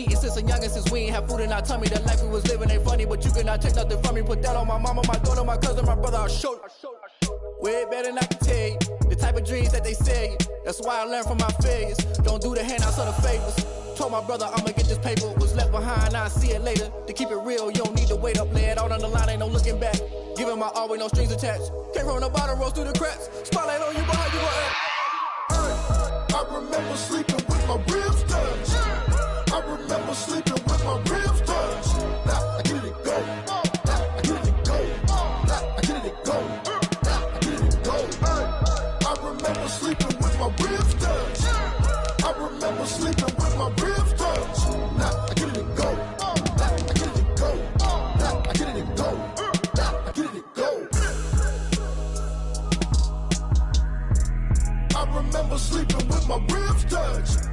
eating since a youngin', since we ain't have food in our tummy. The life we was living ain't funny, but you cannot take nothing from me. Put that on my mama, my daughter, my cousin, my brother, I'll show you. Way better than I can tell you. The type of dreams that they sell you. That's why I learned from my failures. Don't do the handouts or the favors. Told my brother I'ma get this paper. Was left behind, I'll see it later. To keep it real, you don't need to wait up. Lay it out on the line, ain't no looking back. Giving my all with no strings attached. Came from the bottom, rose through the cracks. Spotlight on you, but how you gon' act? I remember sleeping with my ribs touched. I remember sleeping with my ribs touched. Now I get it go. Now I get it go. Now I get it go. Now I get it go. I remember sleeping with my ribs touched. I remember sleeping with my ribs touched. Now I get it go. Now I get it go. Now I get it go. Now I get it go. I remember sleeping with my ribs touched.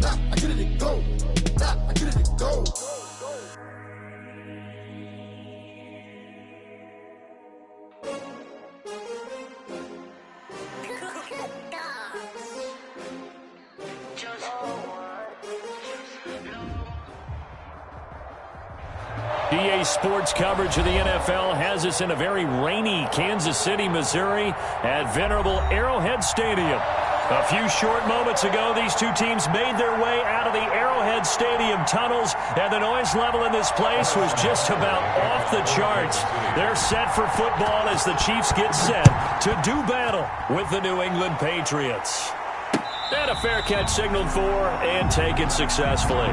Now I get it go. Now I get it go. EA Sports coverage of the NFL has us in a very rainy Kansas City, Missouri at venerable Arrowhead Stadium. A few short moments ago, these two teams made their way out of the Arrowhead Stadium tunnels, and the noise level in this place was just about off the charts. They're set for football as the Chiefs get set to do battle with the New England Patriots. And a fair catch signaled for and taken successfully.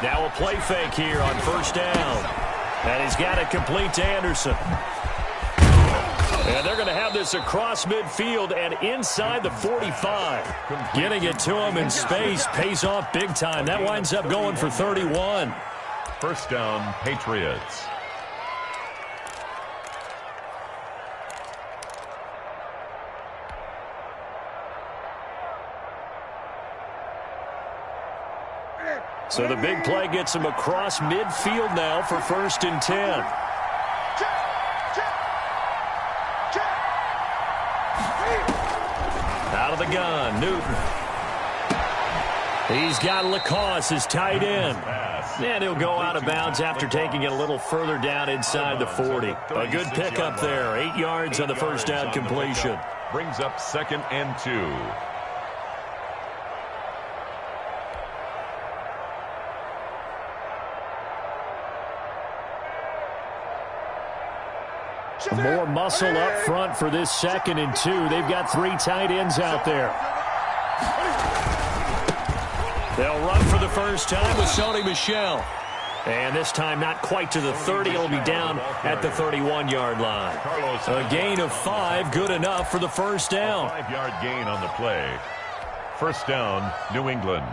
Now a play fake here on first down. And he's got it complete to Anderson. And they're going to have this across midfield and inside the 45. Getting it to him in space pays off big time. That winds up going for 31. First down, Patriots. So the big play gets him across midfield now for 1st and 10. Out of the gun, Newton. He's got Lacoste as tight end. And he'll go out of bounds after taking it a little further down inside the 40. A good pickup there. 8 yards on the first down completion. Brings up 2nd and 2. More muscle up front for this 2nd and 2. They've got 3 tight ends out there. They'll run for the first time with Sony Michel. And this time not quite to the 30. It'll be down at the 31-yard line. A gain of 5, good enough for the first down. 5-yard gain on the play. First down, New England.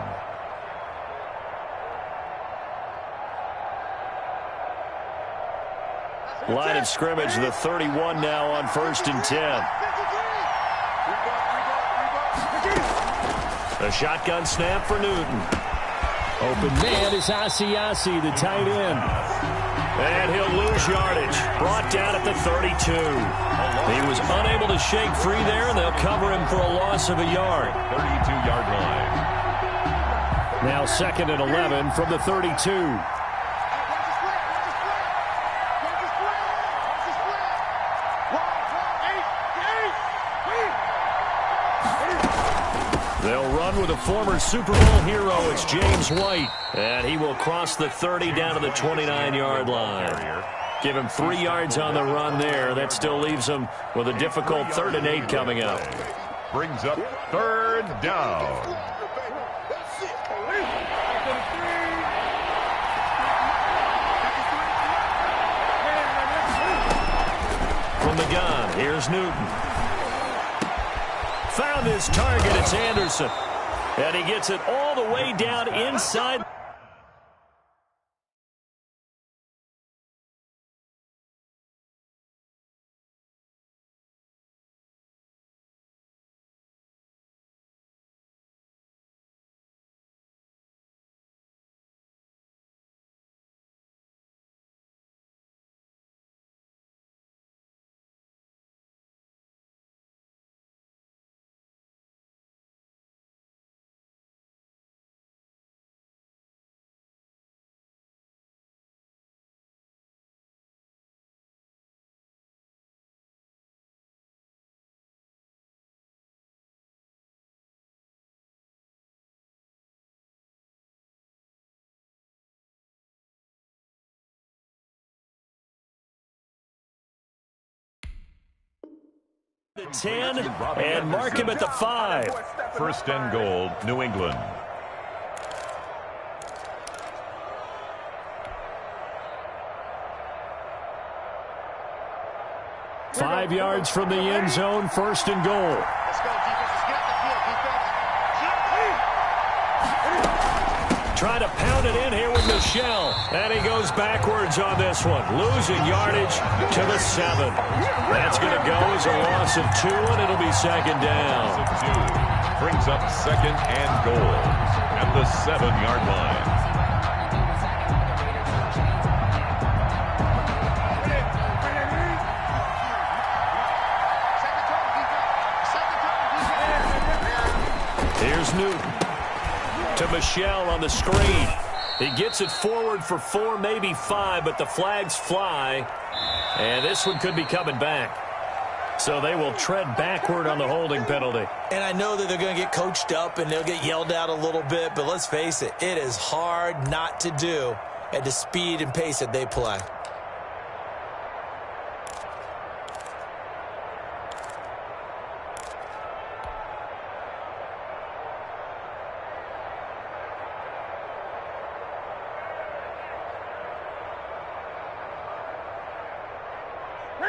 Line of scrimmage, the 31 now on 1st and 10. A shotgun snap for Newton. Open man is Asiasi, the tight end. And he'll lose yardage. Brought down at the 32. He was unable to shake free there, and they'll cover him for a loss of a yard. 32-yard line. Now 2nd and 11 from the 32. They'll run with a former Super Bowl hero. It's James White. And he will cross the 30 down to the 29-yard line. Give him 3 yards on the run there. That still leaves him with a difficult 3rd and 8 coming up. Brings up 3rd down. From the gun, here's Newton. Found his target, it's Anderson. And he gets it all the way down inside. The 10 and mark him at the 5. First and goal, New England. Five yards from the end zone, first and goal. Let's go, defense. Let's get the field, defense. Trying to pound it in here with Michelle. And he goes backwards on this one. Losing yardage to the 7. That's going to go as a loss of 2, and it'll be second down. Brings up second and goal at the 7-yard line. Here's Newton to Michelle on the screen. He gets it forward for 4, maybe 5, but the flags fly. And this one could be coming back. So they will tread backward on the holding penalty. And I know that they're going to get coached up and they'll get yelled at a little bit, but let's face it, it is hard not to do at the speed and pace that they play.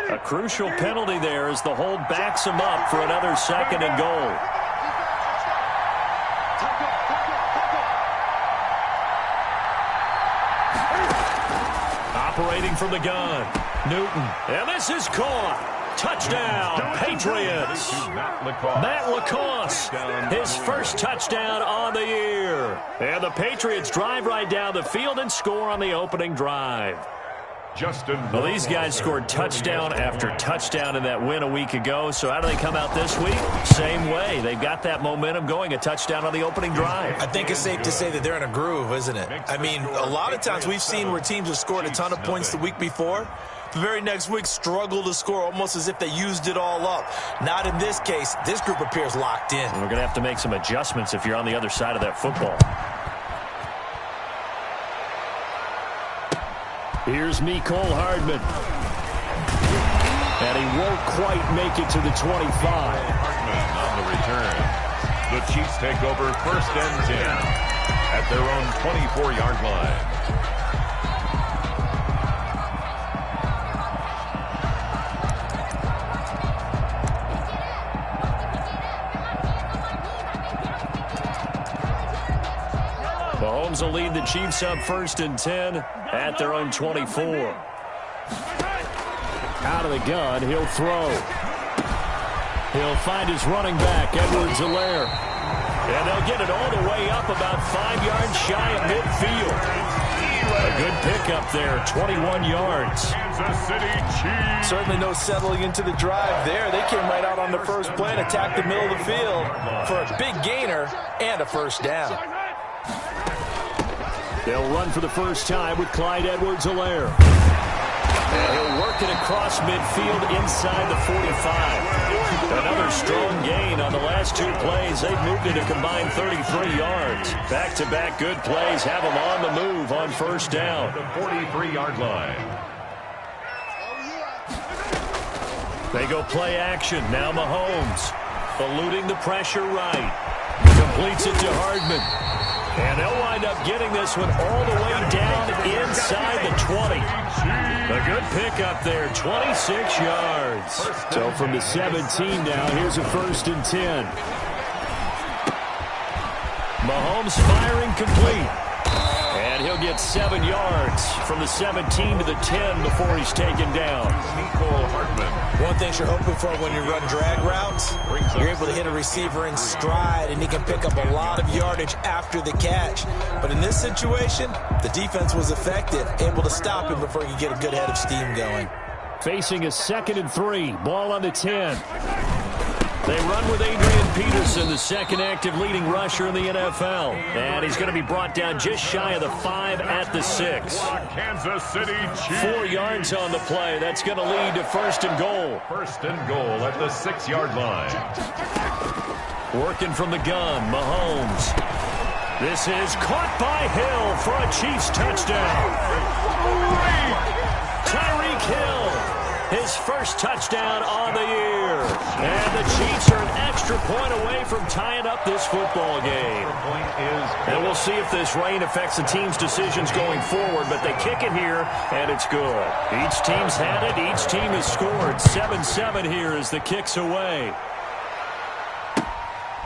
A crucial penalty there as the hold backs him up for another second and goal. Operating from the gun, Newton. And this is caught. Touchdown, Patriots. Matt LaCosse, his first touchdown on the year. And the Patriots drive right down the field and score on the opening drive. Well, these guys scored touchdown after touchdown in that win a week ago. So how do they come out this week? Same way. They've got that momentum going, a touchdown on the opening drive. I think it's safe to say that they're in a groove, isn't it? I mean, a lot of times we've seen where teams have scored a ton of points the week before. The very next week struggle to score almost as if they used it all up. Not in this case. This group appears locked in. And we're going to have to make some adjustments if you're on the other side of that football. Here's Mecole Hardman. And he won't quite make it to the 25. Hardman on the return. The Chiefs take over first and 10 at their own 24-yard line. Mahomes will lead the Chiefs up first and 10 at their own 24. Out of the gun, he'll throw. He'll find his running back, Edwards-Helaire. And they'll get it all the way up about 5 yards shy of midfield. A good pickup there, 21 yards. Kansas City Chiefs. Certainly no settling into the drive there. They came right out on the first play and attacked the middle of the field for a big gainer and a first down. They'll run for the first time with Clyde Edwards-Helaire. And he'll work it across midfield inside the 45. Another strong gain on the last 2 plays. They've moved it a combined 33 yards. Back-to-back good plays have them on the move on first down. The 43-yard line. They go play action. Now Mahomes eluding the pressure right. Completes it to Hardman. And they'll wind up getting this one all the way down inside the 20. A good pickup there, 26 yards. So from the 17 now, here's a first and 10. Mahomes firing complete. And he'll get 7 yards from the 17 to the 10 before he's taken down. Mecole Hardman. One thing you're hoping for when you run drag routes, you're able to hit a receiver in stride, and he can pick up a lot of yardage after the catch. But in this situation, the defense was effective, able to stop him before he could get a good head of steam going. Facing a 2nd and 3, ball on the 10. They run with Adrian Peterson, the second active leading rusher in the NFL. And he's going to be brought down just shy of the 5 at the 6. Kansas City Chiefs. 4 yards on the play. That's going to lead to first and goal. First and goal at the 6-yard line. Working from the gun, Mahomes. This is caught by Hill for a Chiefs touchdown. Tyreek Hill, his first touchdown on the year. And the Chiefs are an extra point away from tying up this football game. And we'll see if this rain affects the team's decisions going forward, but they kick it here, and it's good. Each team's had it. Each team has scored. 7-7 here as the kick's away.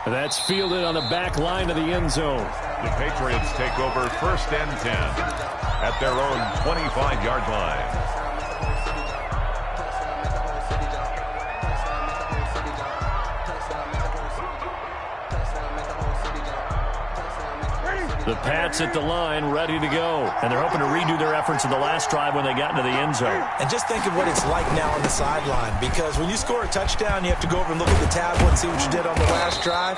That's fielded on the back line of the end zone. The Patriots take over 1st and 10 at their own 25-yard line. The Pats at the line, ready to go. And they're hoping to redo their efforts in the last drive when they got into the end zone. And just think of what it's like now on the sideline, because when you score a touchdown, you have to go over and look at the tablet and see what you did on the last drive.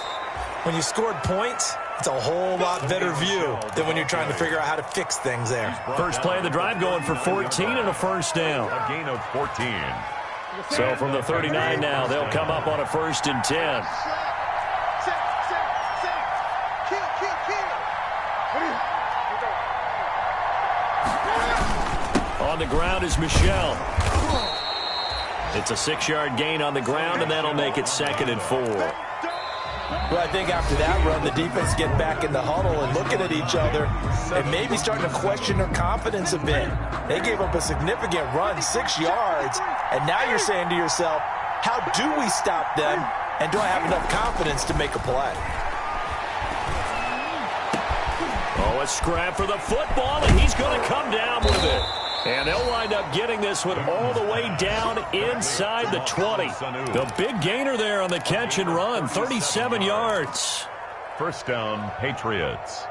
When you scored points, it's a whole lot better view than when you're trying to figure out how to fix things there. First play of the drive going for 14 and a first down. A gain of 14. So from the 39 now, they'll come up on a 1st and 10. On the ground is Michel. It's a 6-yard gain on the ground, and that'll make it 2nd and 4. Well, I think after that run, the defense get back in the huddle and looking at each other and maybe starting to question their confidence a bit. They gave up a significant run, 6 yards, and now you're saying to yourself, how do we stop them, and do I have enough confidence to make a play? Oh, a scrap for the football, and he's going to come down with it. And they'll wind up getting this one all the way down inside the 20. The big gainer there on the catch and run, 37 yards. First down, Patriots.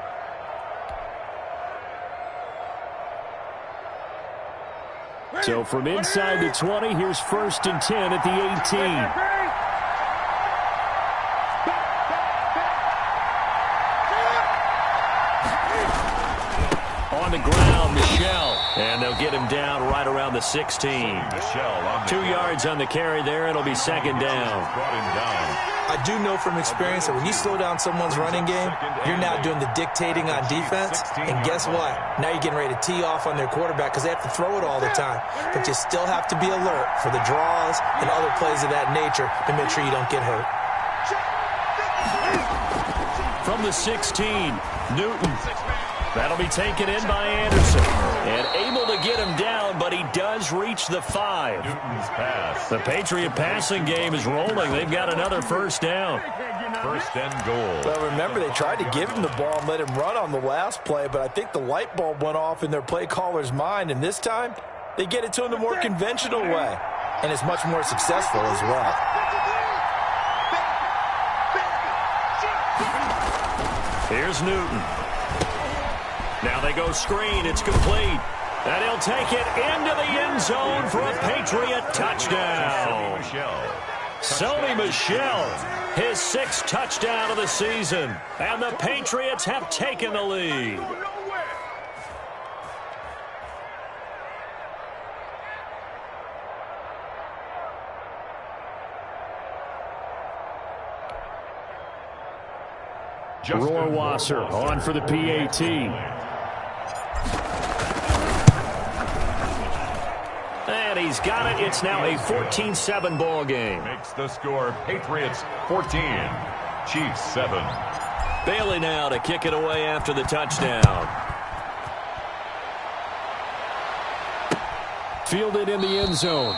So from inside the 20, here's 1st and 10 at the 18. On the ground, Michel. And they'll get him down right around the 16. 2 yards on the carry there. It'll be 2nd down. I do know from experience that when you slow down someone's running game, you're now doing the dictating on defense. And guess what? Now you're getting ready to tee off on their quarterback because they have to throw it all the time. But you still have to be alert for the draws and other plays of that nature to make sure you don't get hurt. From the 16, Newton. That'll be taken in by Anderson. And able to get him down, but he does reach the 5. Newton's pass. The Patriot passing game is rolling. They've got another 1st down. 1st and goal. Well, remember, they tried to give him the ball and let him run on the last play, but I think the light bulb went off in their play caller's mind, and this time they get it to him the more conventional way, and it's much more successful as well. Here's Newton. Now they go screen. It's complete. And he'll take it into the end zone for a Patriot touchdown. Sony Michel, his 6th touchdown of the season. And the Patriots have taken the lead. Rohrwasser on for the PAT. And he's got it. It's now a 14-7 ball game. Makes the score Patriots 14, Chiefs 7. Bailey now to kick it away after the touchdown. Fielded in the end zone.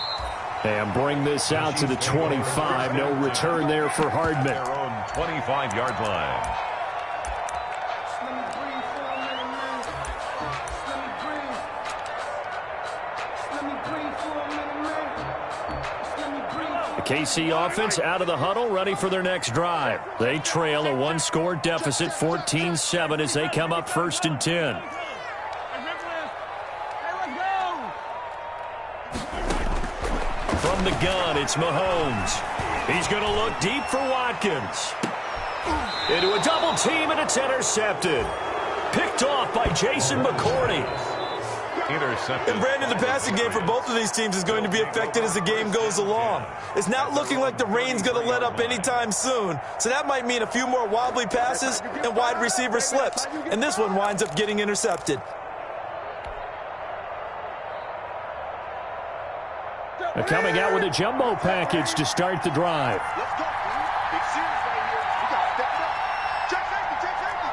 And bring this out to the 25. No return there for Hardman. Their own 25-yard line. The KC offense out of the huddle, ready for their next drive. They trail a 1-score deficit, 14-7, as they come up 1st and 10. From the gun, it's Mahomes. He's going to look deep for Watkins. Into a double team, and it's intercepted. Picked off by Jason McCourty. Intercepted. And Brandon, the passing game for both of these teams is going to be affected as the game goes along. It's not looking like the rain's going to let up anytime soon, so that might mean a few more wobbly passes and wide receiver slips, and this one winds up getting intercepted. They're coming out with a jumbo package to start the drive. Let's go. Big series right here. You got to step it up. Check safety. Check safety.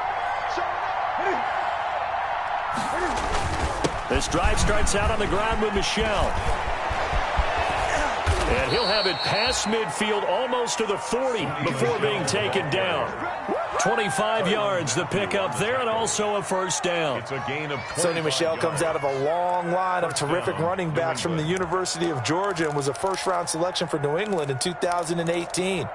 This drive starts out on the ground with Michel. And he'll have it past midfield almost to the 40 before being taken down. 25 yards the pickup there, and also a first down. It's a gain of 20. Sony Michel comes out of a long line of terrific running backs from the University of Georgia and was a first-round selection for New England in 2018.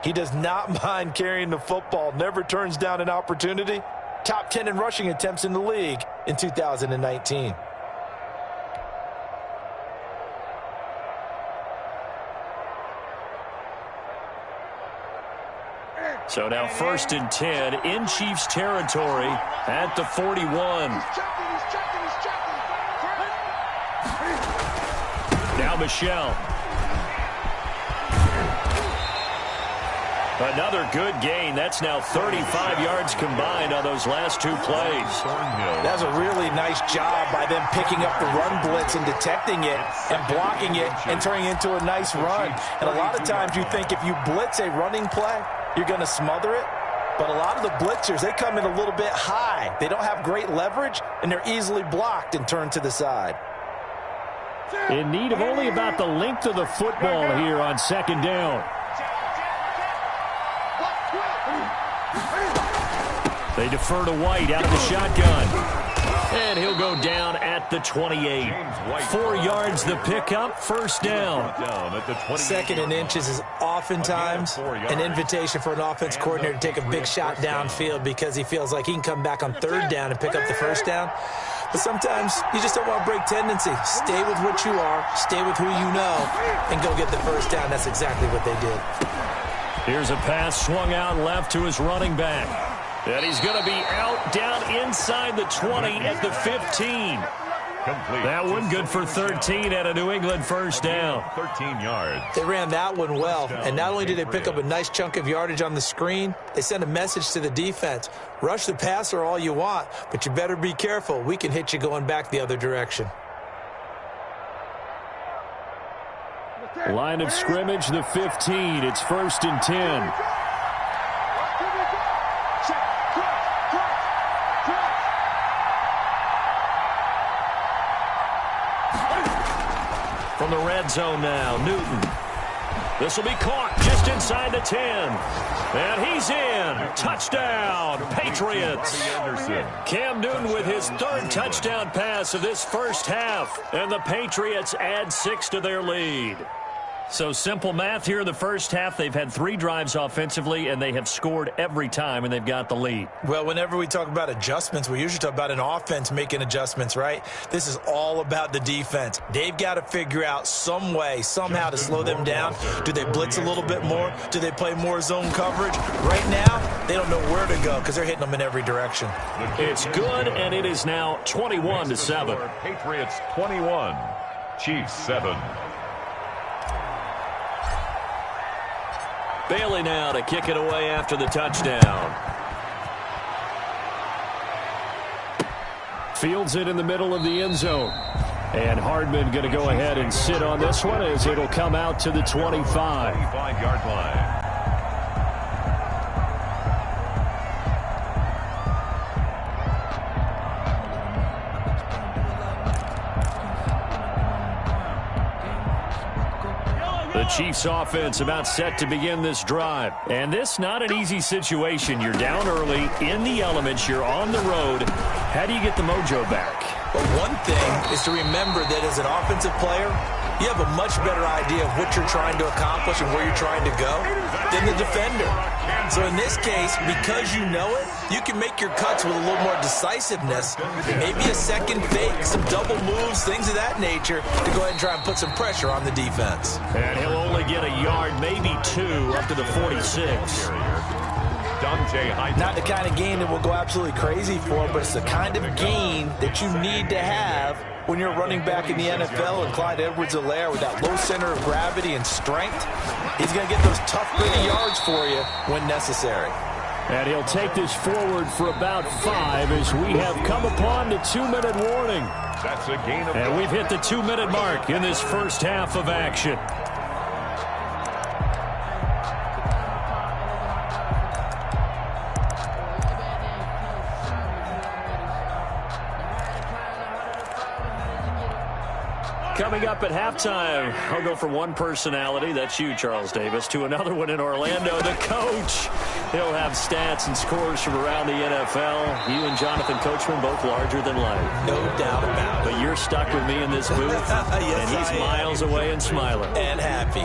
He does not mind carrying the football, never turns down an opportunity. Top 10 in rushing attempts in the league in 2019. So now 1st and 10 in Chiefs territory at the 41. Now Michel. Another good gain. That's now 35 yards combined on those last two plays. That's a really nice job by them picking up the run blitz and detecting it and blocking it and turning it into a nice run. And a lot of times you think if you blitz a running play, you're going to smother it. But a lot of the blitzers, they come in a little bit high. They don't have great leverage, and they're easily blocked and turned to the side. In need of only about the length of the football here on 2nd down. They defer to White out of the shotgun. And he'll go down at the 28. 4 yards the pickup, first down. 2nd and inches is oftentimes an invitation for an offense coordinator to take a big shot downfield because he feels like he can come back on 3rd down and pick up the first down. But sometimes you just don't want to break tendency. Stay with what you are, stay with who you know, and go get the first down. That's exactly what they did. Here's a pass swung out left to his running back. And he's going to be out down inside the 20 at the 15. Complete. That one good for 13 at a New England first down. 13 yards. They ran that one well, and not only did they pick up a nice chunk of yardage on the screen, they sent a message to the defense. Rush the passer all you want, but you better be careful. We can hit you going back the other direction. Line of scrimmage, the 15. It's 1st and 10. From the red zone now, Newton. This will be caught just inside the 10. And he's in. Touchdown, Patriots. Cam Newton with his 3rd touchdown pass of this first half. And the Patriots add 6 to their lead. So simple math here in the first half. They've had 3 drives offensively, and they have scored every time, and they've got the lead. Well, whenever we talk about adjustments, we usually talk about an offense making adjustments, right? This is all about the defense. They've got to figure out some way, somehow to slow them down. Do they blitz a little bit more? Do they play more zone coverage? Right now, they don't know where to go because they're hitting them in every direction. It's good, and it is now 21-7. Patriots 21, Chiefs 7. Bailey now to kick it away after the touchdown. Fields it in the middle of the end zone. And Hardman going to go ahead and sit on this one as it'll come out to the 25. 25-yard line. The Chiefs offense about set to begin this drive. And this not an easy situation. You're down early, in the elements, you're on the road. How do you get the mojo back? But one thing is to remember that as an offensive player, you have a much better idea of what you're trying to accomplish and where you're trying to go than the defender. So in this case, because you know it, you can make your cuts with a little more decisiveness, maybe a second fake, some double moves, things of that nature, to go ahead and try and put some pressure on the defense. And he'll only get a yard, maybe 2, up to the 46. Not the kind of gain that will go absolutely crazy for, but it's the kind of gain that you need to have when you're running back in the NFL. And Clyde Edwards-Helaire, with that low center of gravity and strength, he's going to get those tough, gritty yards for you when necessary. And he'll take this forward for about 5 as we have come upon the 2-minute warning. That's a gain of... And we've hit the 2-minute mark in this first half of action. Coming up at halftime, I'll go from one personality, that's you, Charles Davis, to another one in Orlando, the coach. He'll have stats and scores from around the NFL. You and Jonathan Coachman, both larger than life. No doubt about it. But you're stuck with me in this booth, yes, and he's miles away and smiling. And happy.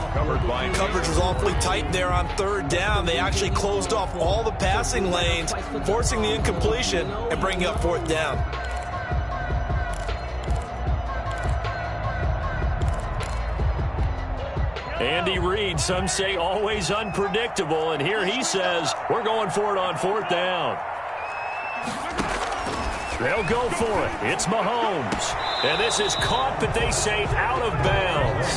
Coverage was awfully tight there on 3rd down. They actually closed off all the passing lanes, forcing the incompletion and bringing up 4th down. Andy Reid, some say always unpredictable, and here he says we're going for it on 4th down. They'll go for it. It's Mahomes. And this is caught, but they say out of bounds.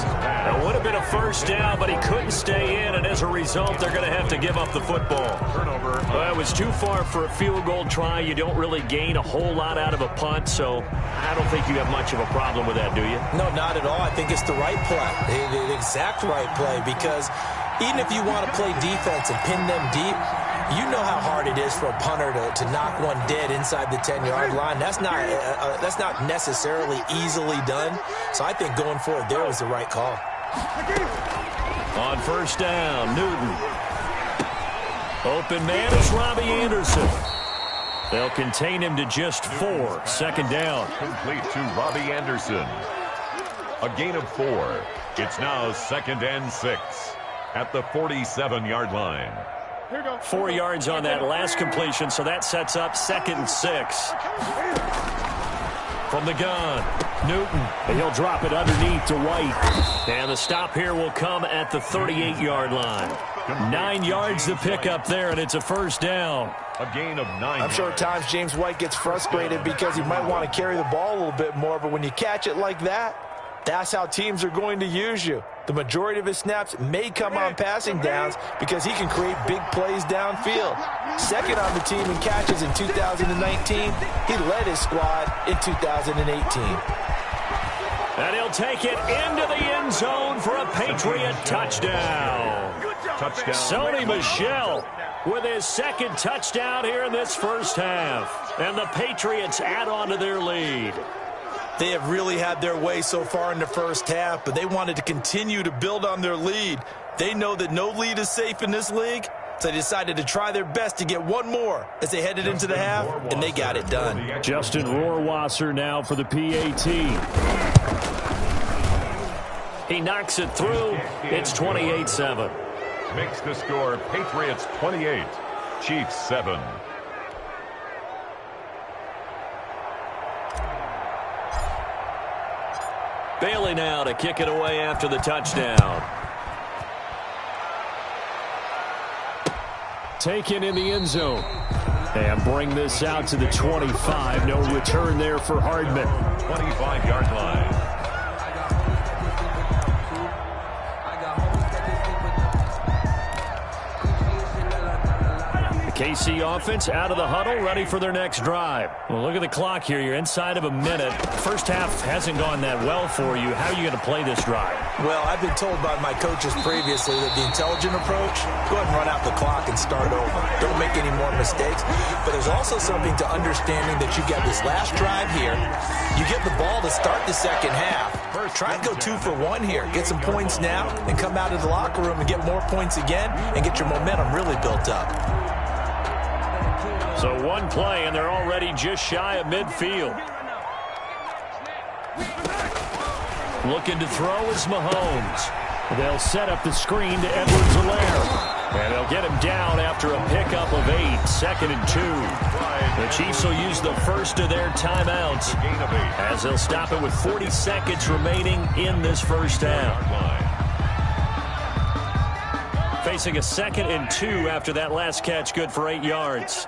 It would have been a 1st down, but he couldn't stay in, and as a result, they're going to have to give up the football. Turnover. Well, it was too far for a field goal try. You don't really gain a whole lot out of a punt, so I don't think you have much of a problem with that, do you? No, not at all. I think it's the right play, the exact right play, because even if you want to play defense and pin them deep, you know how hard it is for a punter to knock one dead inside the 10-yard line. That's not necessarily easily done. So I think going for it there was the right call. On 1st down, Newton. Open man is Robbie Anderson. They'll contain him to just 4. 2nd down. Complete to Robbie Anderson. A gain of 4. It's now 2nd and 6 at the 47-yard line. 4 yards on that last completion, so that sets up 2nd and 6. From the gun, Newton, and he'll drop it underneath to White. And the stop here will come at the 38-yard line. 9 yards to pick up there, and it's a 1st down. A gain of 9 I'm sure at times James White gets frustrated because he might want to carry the ball a little bit more, but when you catch it like that, that's how teams are going to use you. The majority of his snaps may come on passing downs because he can create big plays downfield. 2nd on the team in catches in 2019. He led his squad in 2018. And he'll take it into the end zone for a Patriot touchdown. Sony Michel with his 2nd touchdown here in this first half. And the Patriots add on to their lead. They have really had their way so far in the first half, but they wanted to continue to build on their lead. They know that no lead is safe in this league, so they decided to try their best to get one more as they headed into the half, and they got it done. Justin Rohrwasser now for the PAT. He knocks it through. It's 28-7. Makes the score Patriots 28, Chiefs 7. Bailey now to kick it away after the touchdown. Taken in the end zone. And bring this out to the 25. No return there for Hardman. 25-yard line. KC offense out of the huddle, ready for their next drive. Well, look at the clock here. You're inside of a minute. First half hasn't gone that well for you. How are you going to play this drive? Well, I've been told by my coaches previously that the intelligent approach, go ahead and run out the clock and start over. Don't make any more mistakes. But there's also something to understanding that you get this last drive here. You get the ball to start the second half. Try and go 2 for 1 here. Get some points now and come out of the locker room and get more points again and get your momentum really built up. So one play, and they're already just shy of midfield. Looking to throw is Mahomes. They'll set up the screen to Edwards-Helaire. And they'll get him down after a pickup of 8, 2nd and 2. The Chiefs will use the first of their timeouts as they'll stop it with 40 seconds remaining in this first half. Facing a 2nd and 2 after that last catch, good for 8 yards.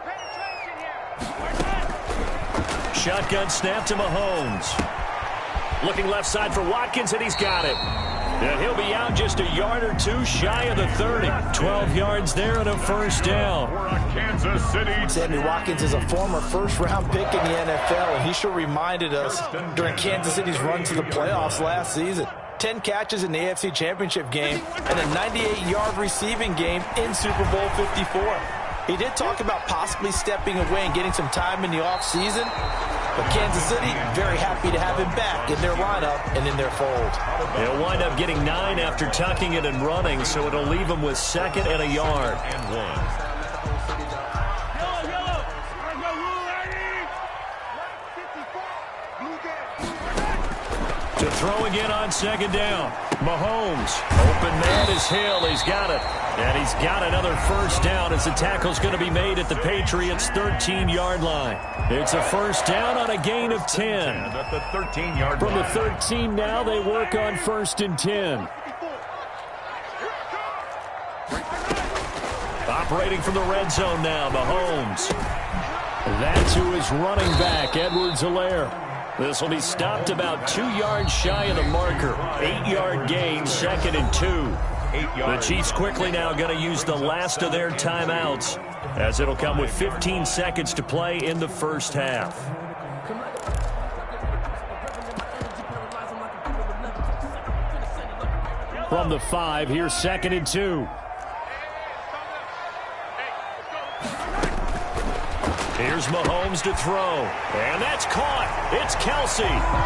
Shotgun snap to Mahomes. Looking left side for Watkins, and he's got it. And he'll be out just a yard or two shy of the 30. 12 yards there and a first down. Kansas City. Sammy Watkins is a former first-round pick in the NFL, and he sure reminded us during Kansas City's run to the playoffs last season. 10 catches in the AFC Championship game and a 98-yard receiving game in Super Bowl 54. He did talk about possibly stepping away and getting some time in the offseason, but Kansas City very happy to have him back in their lineup and in their fold. He'll wind up getting 9 after tucking it and running, so it'll leave him with 2nd and a yard. And 1. To throw again on 2nd down. Mahomes, open man is Hill. He's got it. And he's got another first down as the tackle's going to be made at the Patriots' 13-yard line. It's a first down on a gain of 10. At the 13-yard line. From the 13 now, they work on 1st and 10. Operating from the red zone now, Mahomes. That's who is running back, Edwards-Helaire. This will be stopped about 2 yards shy of the marker. 8-yard gain, 2nd and 2. The Chiefs quickly now going to use the last of their timeouts, as it'll come with 15 seconds to play in the first half. From the 5, here's 2nd and 2. Here's Mahomes to throw. And that's caught. It's Kelsey.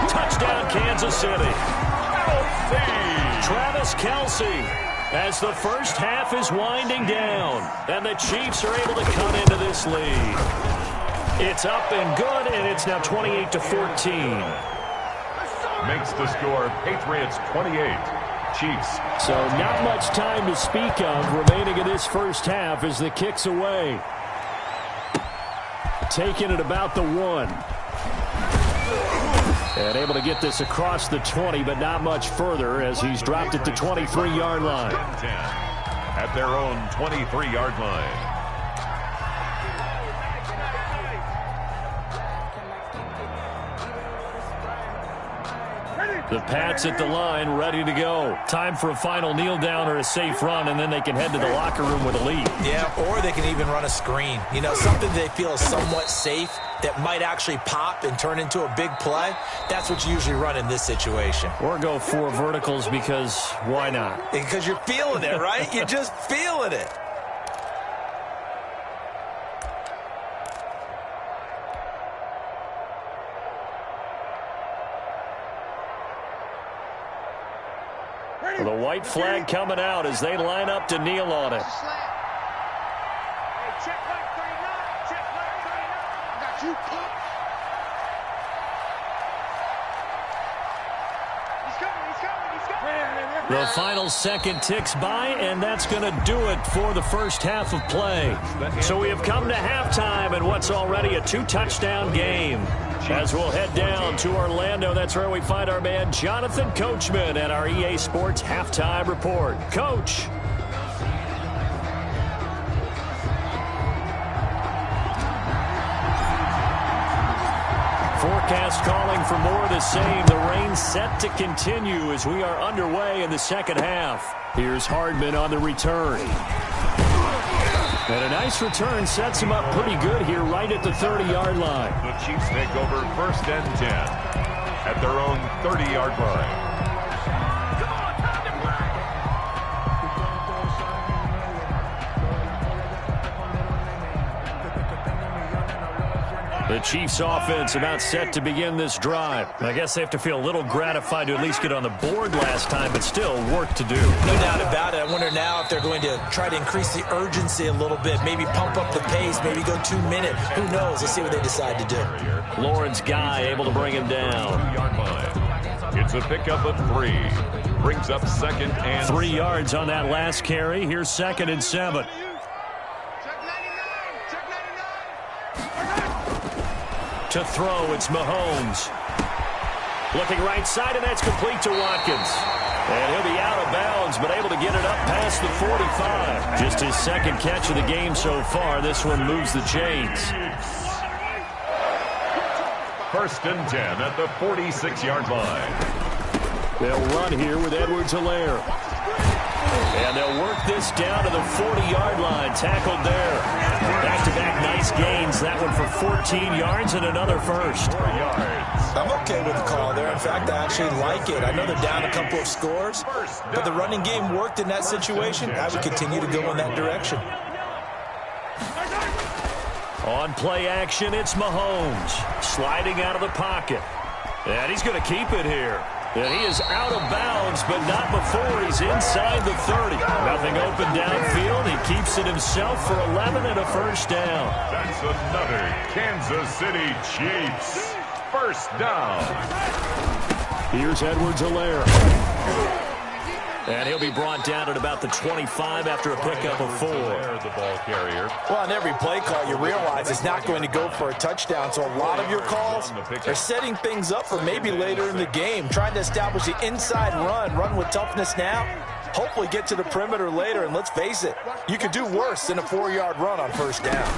Touchdown, Kansas City. Travis Kelsey, as the first half is winding down. And the Chiefs are able to cut into this lead. It's up and good, and it's now 28-14. Makes the score Patriots 28. Chiefs. So not much time to speak of remaining in this first half as the kick's away. Taking it about the 1. And able to get this across the 20, but not much further as he's dropped at the 23-yard line. At their own 23-yard line. The Pats at the line, ready to go. Time for a final kneel down or a safe run, and then they can head to the locker room with a lead. Yeah, or they can even run a screen. You know, something they feel is somewhat safe that might actually pop and turn into a big play. That's what you usually run in this situation. Or go 4 verticals because why not? Because you're feeling it, right? You're just feeling it. The white flag coming out as they line up to kneel on it. The final second ticks by, and that's going to do it for the first half of play. So we have come to halftime in what's already a 2-touchdown game. As we'll head down to Orlando, that's where we find our man Jonathan Coachman at our EA Sports Halftime Report. Coach. Forecast calling for more of the same. The rain set to continue as we are underway in the second half. Here's Hardman on the return. And a nice return sets him up pretty good here right at the 30-yard line. The Chiefs take over 1st and 10 at their own 30-yard line. The Chiefs offense about set to begin this drive. I guess they have to feel a little gratified to at least get on the board last time, but still work to do. No doubt about it. I wonder now if they're going to try to increase the urgency a little bit, maybe pump up the pace, maybe go 2 minute. Who knows? Let's see what they decide to do. Lawrence Guy able to bring him down. 2-yard line. It's a pickup of 3. Brings up 2nd and 3 yards on that last carry. Here's 2nd and 7. To throw, it's Mahomes. Looking right side, and that's complete to Watkins. And he'll be out of bounds, but able to get it up past the 45. Just his 2nd catch of the game so far. This one moves the chains. first and 10 at the 46-yard line. They'll run here with Edwards-Helaire. And they'll work this down to the 40-yard line. Tackled there. Back-to-back nice gains. That one for 14 yards and another first. 4 yards. I'm okay with the call there. In fact, I actually like it. I know they're down a couple of scores, but the running game worked in that situation. I would continue to go in that direction. On play action, it's Mahomes. Sliding out of the pocket. And he's going to keep it here. And he is out of bounds, but not before he's inside the 30. Nothing open downfield. He keeps it himself for 11 and a first down. That's another Kansas City Chiefs first down. Here's Edwards-Helaire. And he'll be brought down at about the 25 after a pickup of 4. The ball carrier. Well, on every play call, you realize it's not going to go for a touchdown. So a lot of your calls are setting things up for maybe later in the game, trying to establish the inside run with toughness now, hopefully get to the perimeter later. And let's face it, you could do worse than a 4-yard run on first down.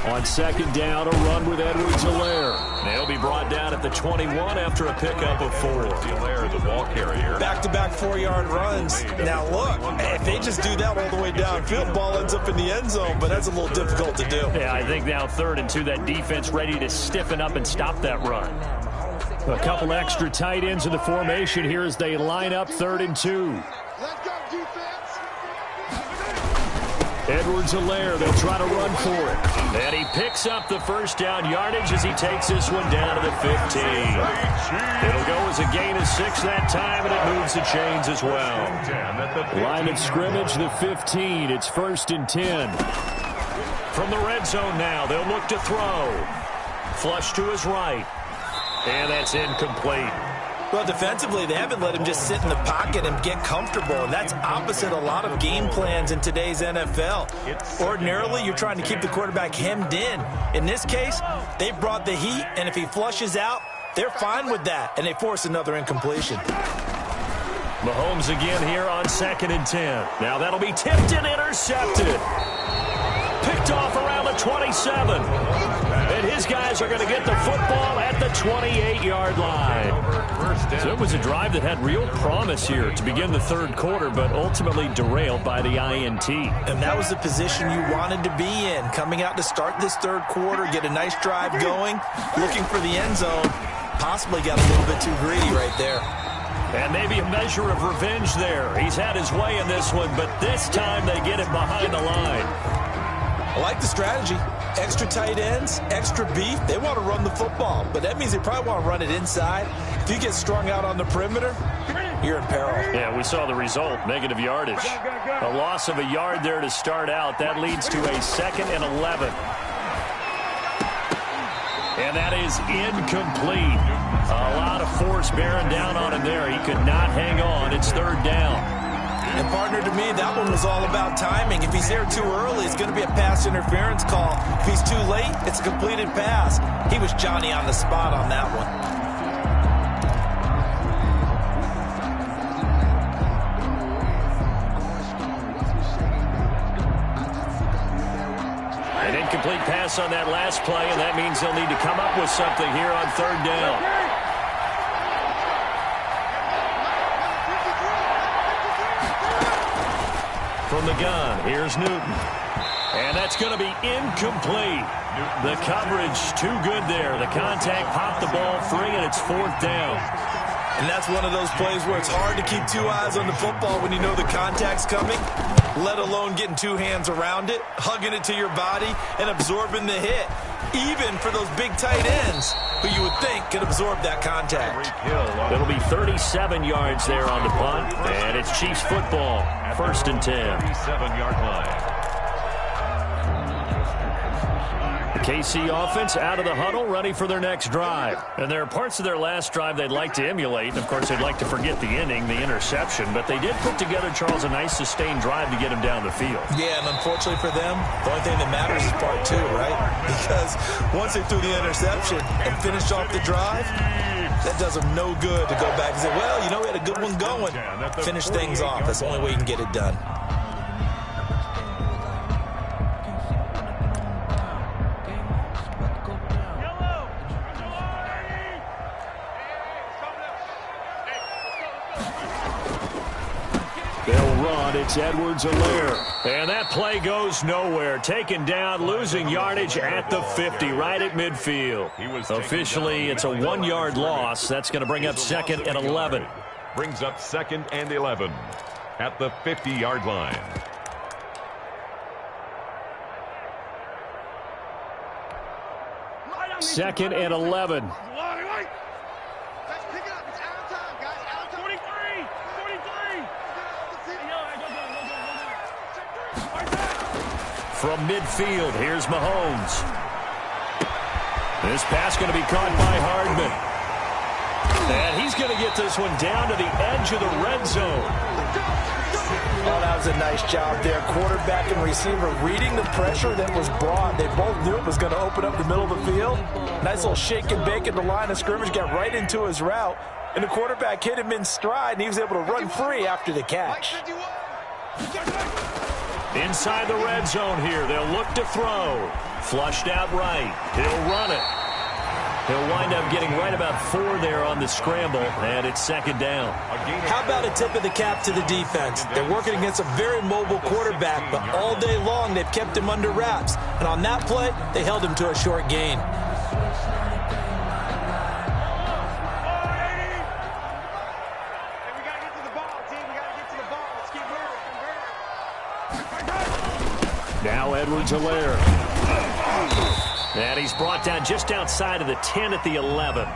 On second down, a run with Edwards-Helaire. They'll be brought down at the 21 after a pickup of 4. Helaire, the ball carrier. Back-to-back 4-yard runs. Now, look, if they just do that all the way downfield, ball ends up in the end zone, but that's a little difficult to do. Yeah, I think now 3rd and 2, that defense ready to stiffen up and stop that run. A couple extra tight ends in the formation here as they line up 3rd and 2. Let's go, defense. Edwards-Helaire, they'll try to run for it. And he picks up the first down yardage as he takes this one down to the 15. It'll go as a gain of 6 that time, and it moves the chains as well. Line of scrimmage, the 15. It's 1st and 10. From the red zone now, they'll look to throw. Flush to his right. And that's incomplete. Well, defensively, they haven't let him just sit in the pocket and get comfortable, and that's opposite a lot of game plans in today's NFL. Ordinarily, you're trying to keep the quarterback hemmed in. In this case, they brought the heat, and if he flushes out, they're fine with that, and they force another incompletion. Mahomes again here on 2nd and 10. Now that'll be tipped and intercepted. Picked off around the 27. And his guys are going to get the football at the 28-yard line. So it was a drive that had real promise here to begin the 3rd quarter, but ultimately derailed by the INT. And that was the position you wanted to be in. Coming out to start this 3rd quarter, get a nice drive going, looking for the end zone. Possibly got a little bit too greedy right there. And maybe a measure of revenge there. He's had his way in this one, but this time they get it behind the line. I like the strategy. Extra tight ends, extra beef. They want to run the football, but that means they probably want to run it inside. If you get strung out on the perimeter, you're in peril. Yeah, we saw the result, negative yardage. A loss of a yard there to start out. That leads to a 2nd and 11. And that is incomplete. A lot of force bearing down on him there. He could not hang on. It's 3rd down. And partner, to me, that one was all about timing. If he's there too early, it's going to be a pass interference call. If he's too late, it's a completed pass. He was Johnny on the spot on that one. An incomplete pass on that last play, and that means they'll need to come up with something here on 3rd down. From the gun, here's Newton. And that's going to be incomplete. The coverage too good there. The contact popped the ball free, and it's 4th down. And that's one of those plays where it's hard to keep 2 eyes on the football when you know the contact's coming, let alone getting 2 hands around it, hugging it to your body, and absorbing the hit. Even for those big tight ends who you would think could absorb that contact. It'll be 37 yards there on the punt, and it's Chiefs football. 1st and 10. 37-yard line. KC offense out of the huddle, ready for their next drive. And there are parts of their last drive they'd like to emulate. Of course, they'd like to forget the inning, the interception. But they did put together, Charles, a nice sustained drive to get him down the field. Yeah, and unfortunately for them, the only thing that matters is part 2, right? Because once they threw the interception and finished off the drive, that does them no good to go back and say, well, you know, we had a good one going. Finish things off. That's the only way you can get it done. They'll run. It's Edwards-Helaire. And that play goes nowhere. Taken down, losing yardage at the 50, right at midfield. Officially, it's a 1-yard loss. That's going to bring up 2nd and 11. Brings up 2nd and 11 at the 50-yard line. Second and 11. From midfield, here's Mahomes. This pass going to be caught by Hardman. And he's going to get this one down to the edge of the red zone. Oh, that was a nice job there. Quarterback and receiver reading the pressure that was brought. They both knew it was going to open up the middle of the field. Nice little shake and bake at the line of scrimmage, got right into his route. And the quarterback hit him in stride, and he was able to run free after the catch. Inside the red zone here. They'll look to throw. Flushed out right. He'll run it. He'll wind up getting right about 4 there on the scramble, and it's 2nd down. How about a tip of the cap to the defense? They're working against a very mobile quarterback, but all day long they've kept him under wraps. And on that play, they held him to a short gain. Now Edwards-Helaire. And he's brought down just outside of the 10 at the 11.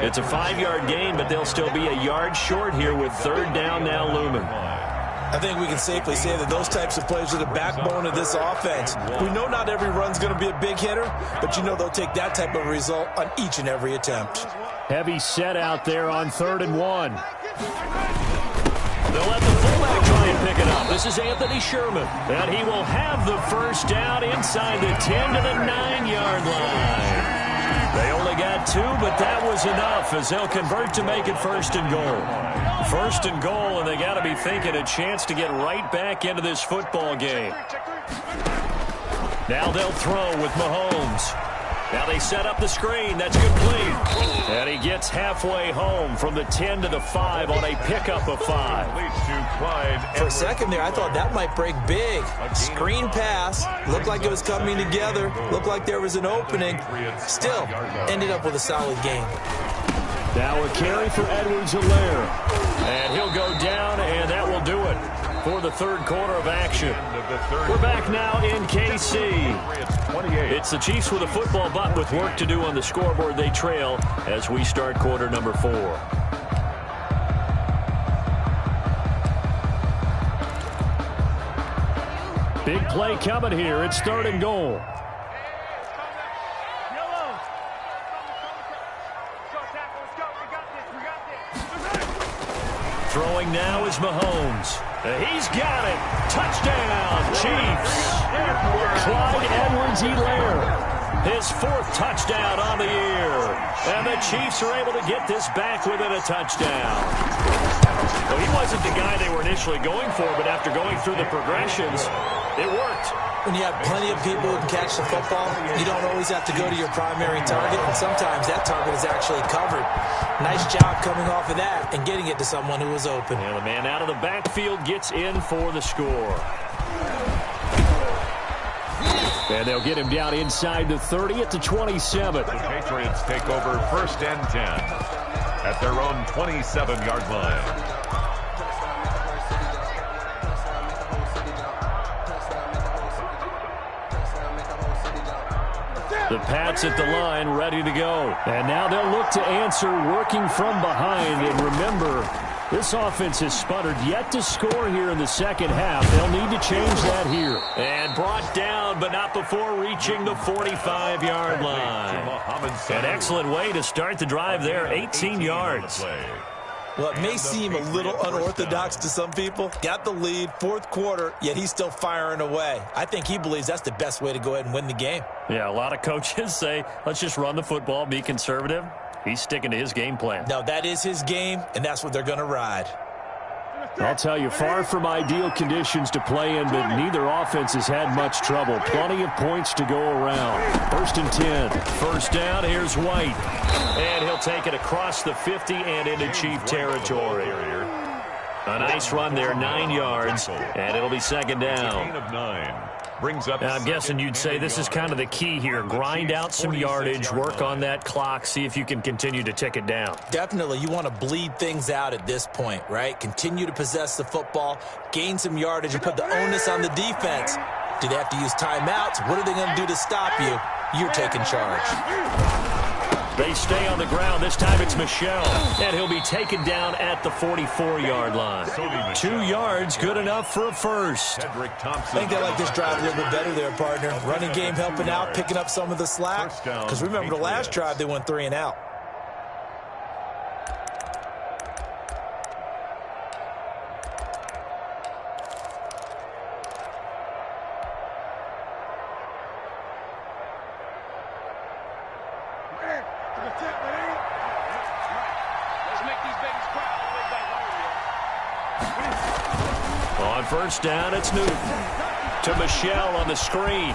It's a 5-yard gain, but they'll still be a yard short here with 3rd down now looming. I think we can safely say that those types of plays are the backbone of this offense. We know not every run's going to be a big hitter, but you know they'll take that type of result on each and every attempt. Heavy set out there on 3rd and 1. They'll let the fullback try and pick it up. This is Anthony Sherman. And he will have the first down inside the 10 to the 9-yard line. They only got 2, but that was enough as they'll convert to make it 1st and goal. 1st and goal, and they got to be thinking a chance to get right back into this football game. Now they'll throw with Mahomes. Now they set up the screen. That's complete. And he gets halfway home from the 10 to the 5 on a pickup of 5. For a second there, I thought that might break big. Screen pass. Looked like it was coming together. Looked like there was an opening. Still, ended up with a solid game. Now a carry for Edwards-Helaire. And he'll go down, and that will do it for the 3rd quarter of action. We're back now in KC. It's the Chiefs with a football, but with work to do on the scoreboard. They trail as we start quarter number 4. Big play coming here. It's 3rd and goal. Throwing now is Mahomes. He's got it. Touchdown, Chiefs. Clyde Edwards-Helaire. His 4th touchdown on the year. And the Chiefs are able to get this back within a touchdown. Well, he wasn't the guy they were initially going for, but after going through the progressions, it worked. When you have plenty of people who can catch the football, you don't always have to go to your primary target, and sometimes that target is actually covered. Nice job coming off of that and getting it to someone who was open. And the man out of the backfield gets in for the score. And they'll get him down inside the 30 at the 27. The Patriots take over 1st and 10 at their own 27-yard line. The Pats at the line, ready to go. And now they'll look to answer working from behind. And remember, this offense has sputtered yet to score here in the 2nd half. They'll need to change that here. And brought down, but not before reaching the 45-yard line. An excellent way to start the drive there, 18 yards. Well, it may seem a little unorthodox to some people. Got the lead, 4th quarter, yet he's still firing away. I think he believes that's the best way to go ahead and win the game. Yeah, a lot of coaches say, let's just run the football, be conservative. He's sticking to his game plan. No, that is his game, and that's what they're going to ride. I'll tell you, far from ideal conditions to play in, but neither offense has had much trouble. Plenty of points to go around. 1st and 10. 1st down, here's White. And he'll take it across the 50 and into Chief territory. A nice run there, 9 yards, and it'll be second down. Gain of 9. Brings up. Now, I'm guessing you'd say this is kind of the key here. Grind out some yardage, work on that clock, see if you can continue to tick it down. Definitely, you want to bleed things out at this point, right? Continue to possess the football, gain some yardage, and put the onus on the defense. Do they have to use timeouts? What are they going to do to stop you? You're taking charge. They stay on the ground. This time it's Michel, and he'll be taken down at the 44-yard line. 2 yards, good enough for a first. I think they like this drive a little bit better there, partner. Running game helping out, picking up some of the slack. Because remember, the last drive, they went 3 and out. On first down, it's Newton to Michel on the screen.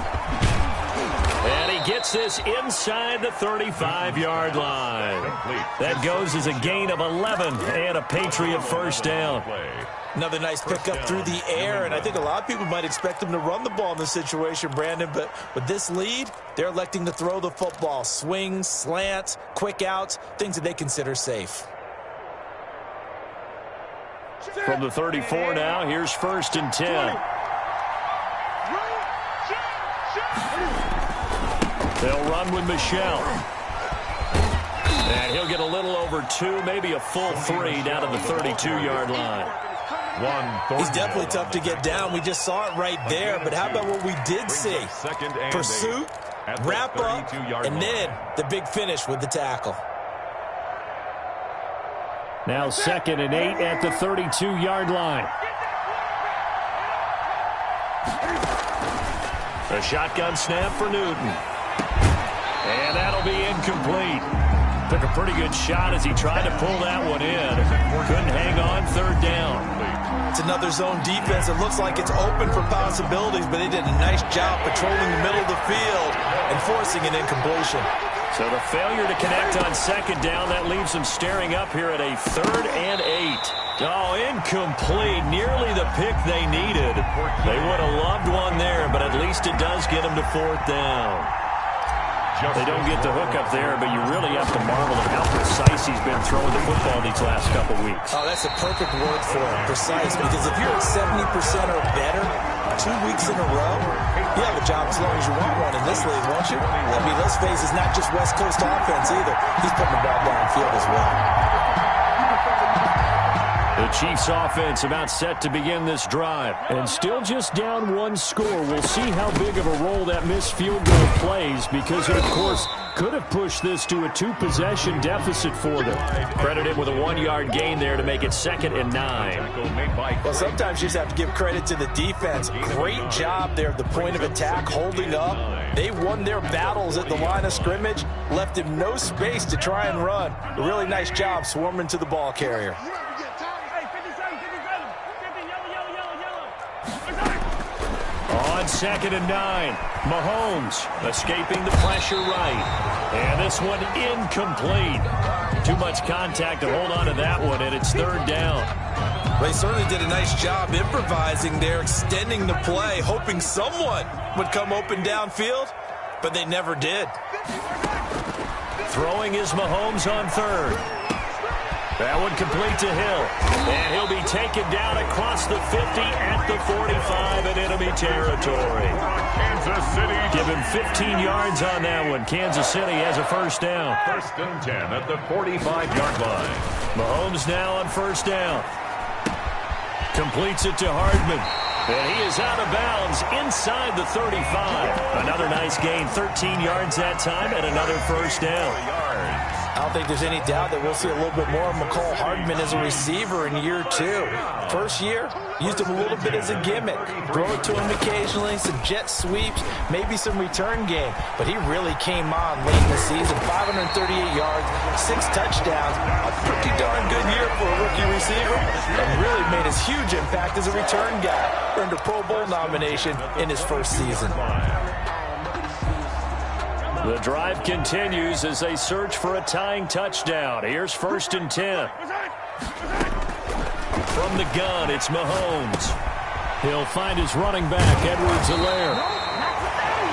And he gets this inside the 35-yard line. That goes as a gain of 11 and a Patriot first down. Another nice pickup through the air, and I think a lot of people might expect them to run the ball in this situation, Brandon, but with this lead, they're electing to throw the football. Swings, slants, quick outs, things that they consider safe. From the 34 now, here's first and 10. They'll run with Michel. And he'll get a little over 2, maybe a full 3 down to the 32-yard line. He's definitely tough to get down. We just saw it right there. But how about what we did see? Pursuit, wrap up, and then the big finish with the tackle. Now 2nd and 8 at the 32-yard line. A shotgun snap for Newton. And that'll be incomplete. Took a pretty good shot as he tried to pull that one in. Couldn't hang on, 3rd down. It's another zone defense. It looks like it's open for possibilities, but they did a nice job patrolling the middle of the field and forcing an incompletion. So the failure to connect on 2nd down, that leaves them staring up here at a 3rd and 8. Oh, incomplete. Nearly the pick they needed. They would have loved one there, but at least it does get them to 4th down. They don't get the hook up there, but you really have to marvel at how precise he's been throwing the football these last couple weeks. Oh, that's a perfect word for it, precise, because if you're at 70% or better 2 weeks in a row, you have a job as long as you want one in this league, won't you? I mean, let's face it, it's not just West Coast offense either. He's putting the ball downfield as well. The Chiefs offense about set to begin this drive. And still just down 1 score. We'll see how big of a role that missed field goal plays, because it, of course, could have pushed this to a 2-possession deficit for them. Credited with a 1-yard gain there to make it 2nd and 9. Well, sometimes you just have to give credit to the defense. Great job there at the point of attack, holding up. They won their battles at the line of scrimmage, left him no space to try and run. A really nice job swarming to the ball carrier. On 2nd and 9, Mahomes escaping the pressure right. And this one incomplete. Too much contact to hold on to that one, and it's 3rd down. They certainly did a nice job improvising there, extending the play, hoping someone would come open downfield, but they never did. Throwing is Mahomes on 3rd. That one complete to Hill. And he'll be taken down across the 50 at the 45 in enemy territory. Kansas City. Give him 15 yards on that one. Kansas City has a first down. 1st and 10 at the 45-yard line. Mahomes now on first down. Completes it to Hardman. And he is out of bounds inside the 35. Another nice gain, 13 yards that time, and another first down. I don't think there's any doubt that we'll see a little bit more of McCall Hardman as a receiver in year 2. First year, used him a little bit as a gimmick. Throw it to him occasionally, some jet sweeps, maybe some return game. But he really came on late in the season. 538 yards, 6 touchdowns. A pretty darn good year for a rookie receiver. And really made his huge impact as a return guy. Earned a Pro Bowl nomination in his first season. The drive continues as they search for a tying touchdown. Here's 1st and 10. From the gun, it's Mahomes. He'll find his running back, Edwards-Helaire.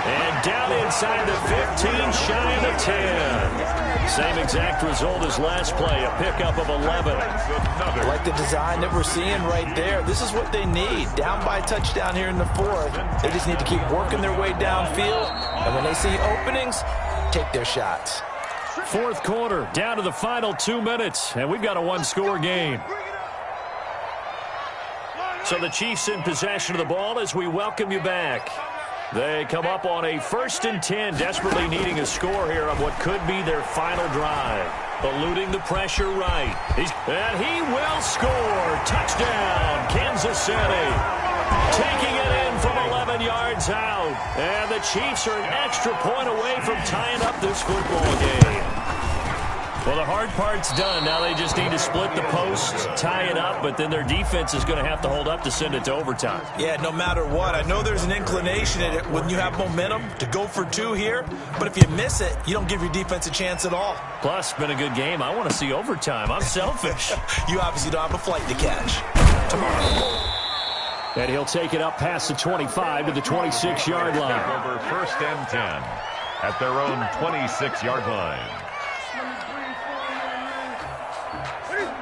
And down inside the 15, shy of the 10. Same exact result as last play, a pickup of 11. I like the design that we're seeing right there. This is what they need. Down by a touchdown here in the fourth. They just need to keep working their way downfield. And when they see openings, take their shots. Fourth quarter, down to the final 2 minutes. And we've got a one-score game. So the Chiefs in possession of the ball as we welcome you back. They come up on a 1st and 10, desperately needing a score here on what could be their final drive. Eluding the pressure right. And he will score. Touchdown, Kansas City. Taking it in from 11 yards out. And the Chiefs are an extra point away from tying up this football game. Well, the hard part's done. Now they just need to split the posts, tie it up, but then their defense is going to have to hold up to send it to overtime. Yeah, no matter what. I know there's an inclination in it when you have momentum to go for 2 here, but if you miss it, you don't give your defense a chance at all. Plus, been a good game. I want to see overtime. I'm selfish. You obviously don't have a flight to catch. Tomorrow. And he'll take it up past the 25 to the 26-yard line. Over 1st and 10 at their own 26-yard line.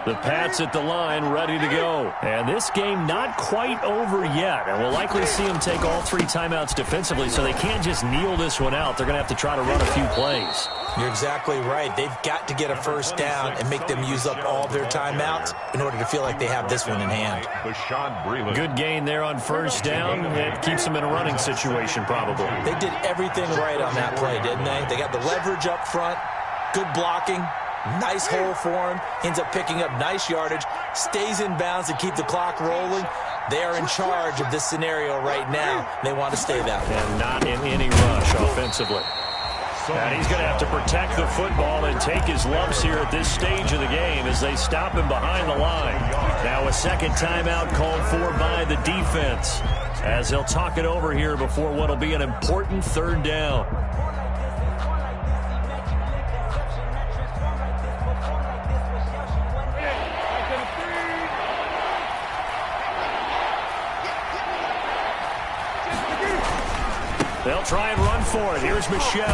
The Pats at the line, ready to go. And this game not quite over yet. And we'll likely see them take all 3 timeouts defensively, so they can't just kneel this one out. They're going to have to try to run a few plays. You're exactly right. They've got to get a first down and make them use up all their timeouts in order to feel like they have this one in hand. Good gain there on first down. It keeps them in a running situation, probably. They did everything right on that play, didn't they? They got the leverage up front, good blocking. Nice hole for him. Ends up picking up nice yardage. Stays in bounds to keep the clock rolling. They are in charge of this scenario right now. They want to stay that way. And not in any rush offensively. And he's going to have to protect the football and take his lumps here at this stage of the game as they stop him behind the line. Now a second timeout called for by the defense as they'll talk it over here before what will be an important 3rd down. They'll try and run for it. Here's Michel.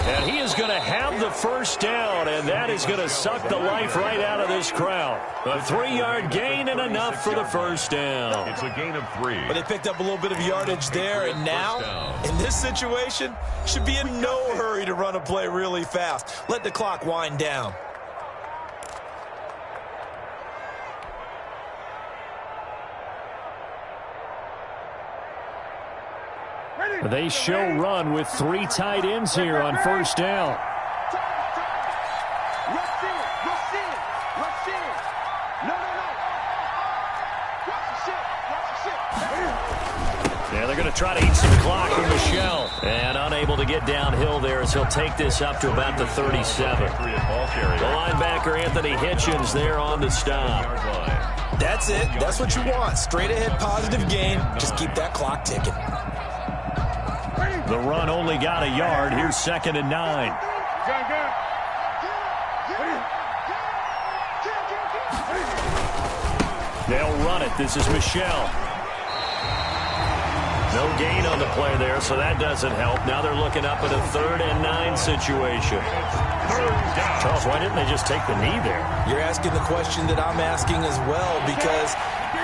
And he is going to have the first down, and that is going to suck the life right out of this crowd. A 3-yard gain and enough for the first down. It's a gain of 3. But they picked up a little bit of yardage there, and now, in this situation, should be in no hurry to run a play really fast. Let the clock wind down. They show run with 3 tight ends here on first down. Yeah, they're going to try to eat some clock with Michel. And unable to get downhill there as he'll take this up to about the 37. The linebacker Anthony Hitchens there on the stop. That's it. That's what you want. Straight ahead positive gain. Just keep that clock ticking. The run only got a yard. Here's 2nd and 9. They'll run it. This is Michel. No gain on the play there, so that doesn't help. Now they're looking up at a 3rd and 9 situation. Charles, why didn't they just take the knee there? You're asking the question that I'm asking as well, because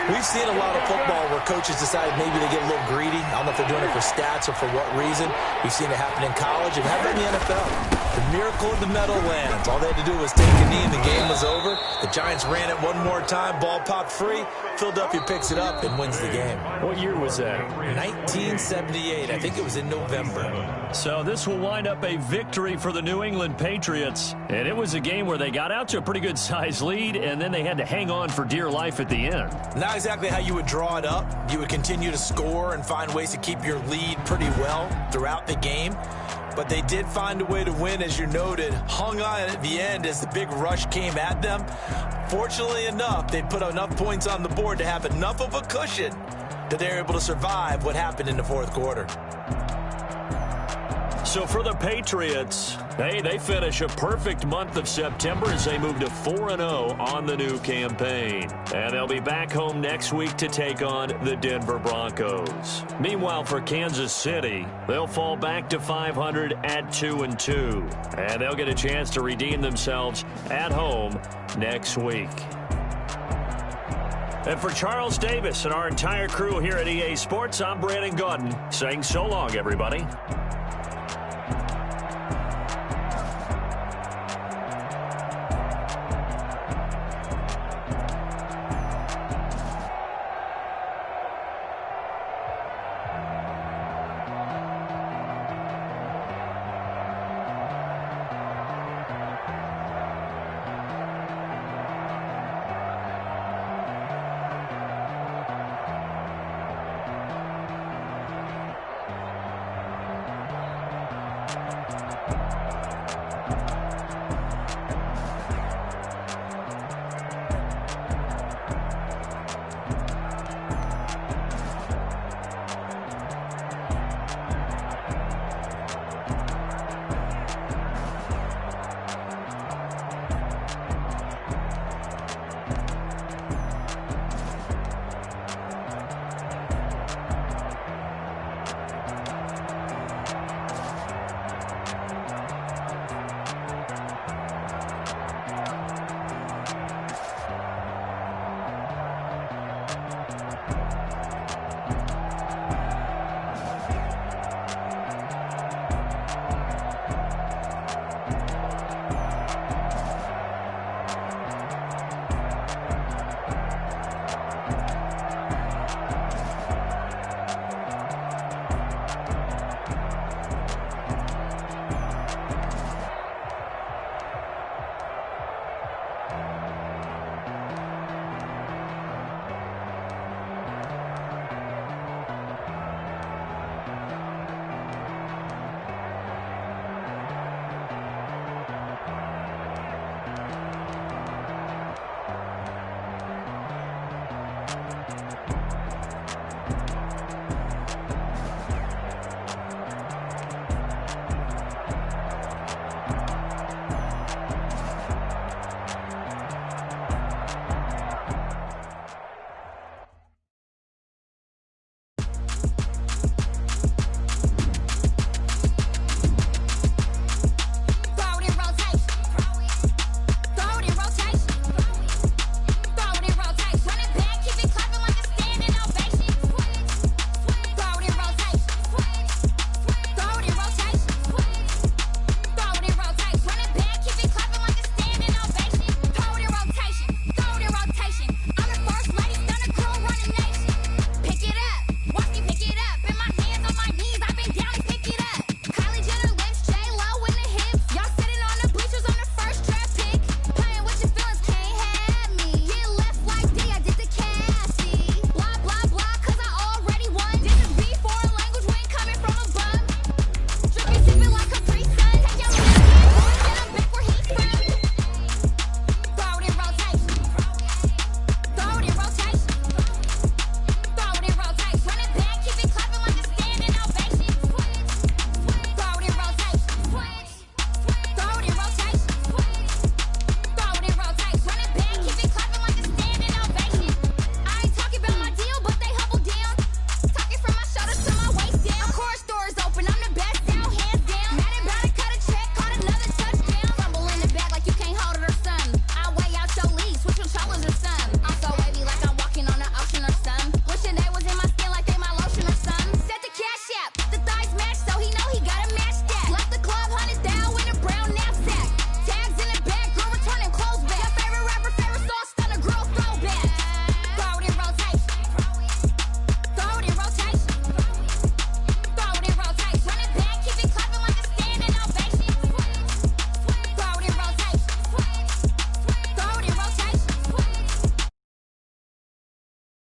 we've seen a lot of football where coaches decide maybe they get a little greedy. I don't know if they're doing it for stats or for what reason. We've seen it happen in college and happen in the NFL. The miracle of the Meadowlands. All they had to do was take a knee and the game was over. The Giants ran it one more time. Ball popped free. Philadelphia picks it up and wins the game. What year was that? 1978. I think it was in November. So this will wind up a victory for the New England Patriots. And it was a game where they got out to a pretty good size lead, and then they had to hang on for dear life at the end. Not exactly how you would draw it up. You would continue to score and find ways to keep your lead pretty well throughout the game. But they did find a way to win, as you noted. Hung on at the end as the big rush came at them. Fortunately enough, they put enough points on the board to have enough of a cushion that they're able to survive what happened in the fourth quarter. So for the Patriots, They finish a perfect month of September as they move to 4-0 on the new campaign. And they'll be back home next week to take on the Denver Broncos. Meanwhile, for Kansas City, they'll fall back to 500 at 2-2. And they'll get a chance to redeem themselves at home next week. And for Charles Davis and our entire crew here at EA Sports, I'm Brandon Gaudin saying so long, everybody.